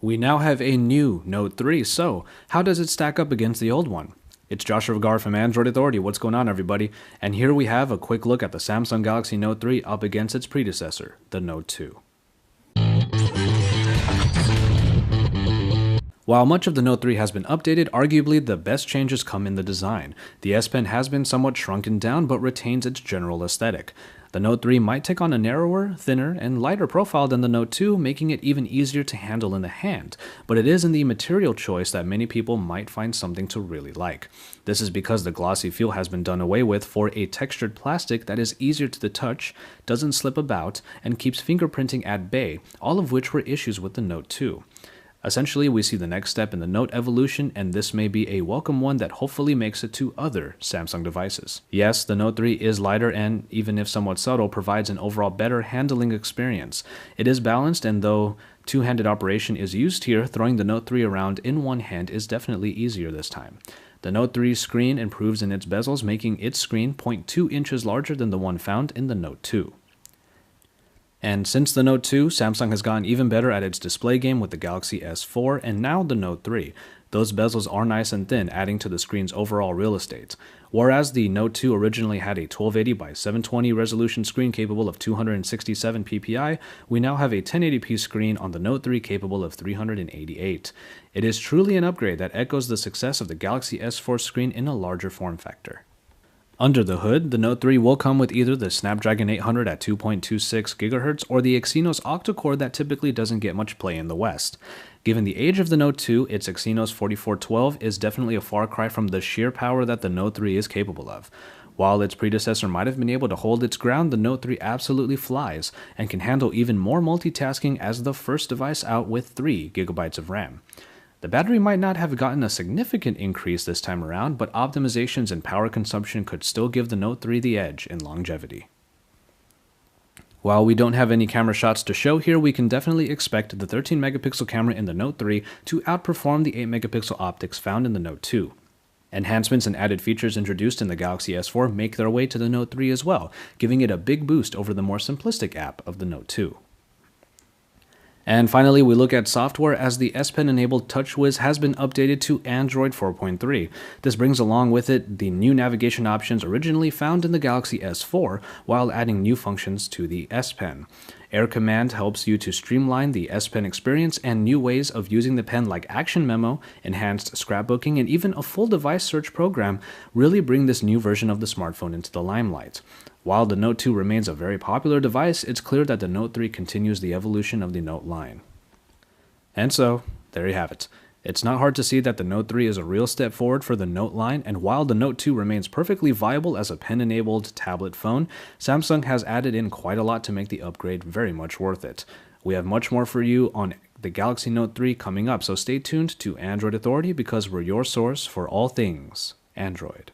We now have a new Note 3, so how does it stack up against the old one? It's Joshua Vergara from Android Authority. What's going on, everybody? And here we have a quick look at the Samsung Galaxy Note 3 up against its predecessor, the Note 2. While much of the Note 3 has been updated, arguably the best changes come in the design. The S Pen has been somewhat shrunken down but retains its general aesthetic. The Note 3 might take on a narrower, thinner, and lighter profile than the Note 2, making it even easier to handle in the hand, but it is in the material choice that many people might find something to really like. This is because the glossy feel has been done away with for a textured plastic that is easier to the touch, doesn't slip about, and keeps fingerprinting at bay, all of which were issues with the Note 2. Essentially, we see the next step in the Note evolution, and this may be a welcome one that hopefully makes it to other Samsung devices. Yes, the Note 3 is lighter and, even if somewhat subtle, provides an overall better handling experience. It is balanced, and though two-handed operation is used here, throwing the Note 3 around in one hand is definitely easier this time. The Note 3 screen improves in its bezels, making its screen 0.2 inches larger than the one found in the Note 2. And since the Note 2, Samsung has gotten even better at its display game with the Galaxy S4 and now the Note 3. Those bezels are nice and thin, adding to the screen's overall real estate. Whereas the Note 2 originally had a 1280 by 720 resolution screen capable of 267 ppi, we now have a 1080p screen on the Note 3 capable of 388. It is truly an upgrade that echoes the success of the Galaxy S4 screen in a larger form factor. Under the hood, the Note 3 will come with either the Snapdragon 800 at 2.26 GHz or the Exynos octa-core that typically doesn't get much play in the West. Given the age of the Note 2, its Exynos 4412 is definitely a far cry from the sheer power that the Note 3 is capable of. While its predecessor might have been able to hold its ground, the Note 3 absolutely flies and can handle even more multitasking as the first device out with 3 GB of RAM. The battery might not have gotten a significant increase this time around, but optimizations and power consumption could still give the Note 3 the edge in longevity. While we don't have any camera shots to show here, we can definitely expect the 13 megapixel camera in the Note 3 to outperform the 8 megapixel optics found in the Note 2. Enhancements and added features introduced in the Galaxy S4 make their way to the Note 3 as well, giving it a big boost over the more simplistic app of the Note 2. And finally, we look at software as the S Pen-enabled TouchWiz has been updated to Android 4.3. This brings along with it the new navigation options originally found in the Galaxy S4, while adding new functions to the S Pen. Air Command helps you to streamline the S Pen experience, and new ways of using the pen like Action Memo, enhanced scrapbooking, and even a full device search program really bring this new version of the smartphone into the limelight. While the Note 2 remains a very popular device, it's clear that the Note 3 continues the evolution of the Note line. And so, there you have it. It's not hard to see that the Note 3 is a real step forward for the Note line, and while the Note 2 remains perfectly viable as a pen-enabled tablet phone, Samsung has added in quite a lot to make the upgrade very much worth it. We have much more for you on the Galaxy Note 3 coming up, so stay tuned to Android Authority because we're your source for all things Android.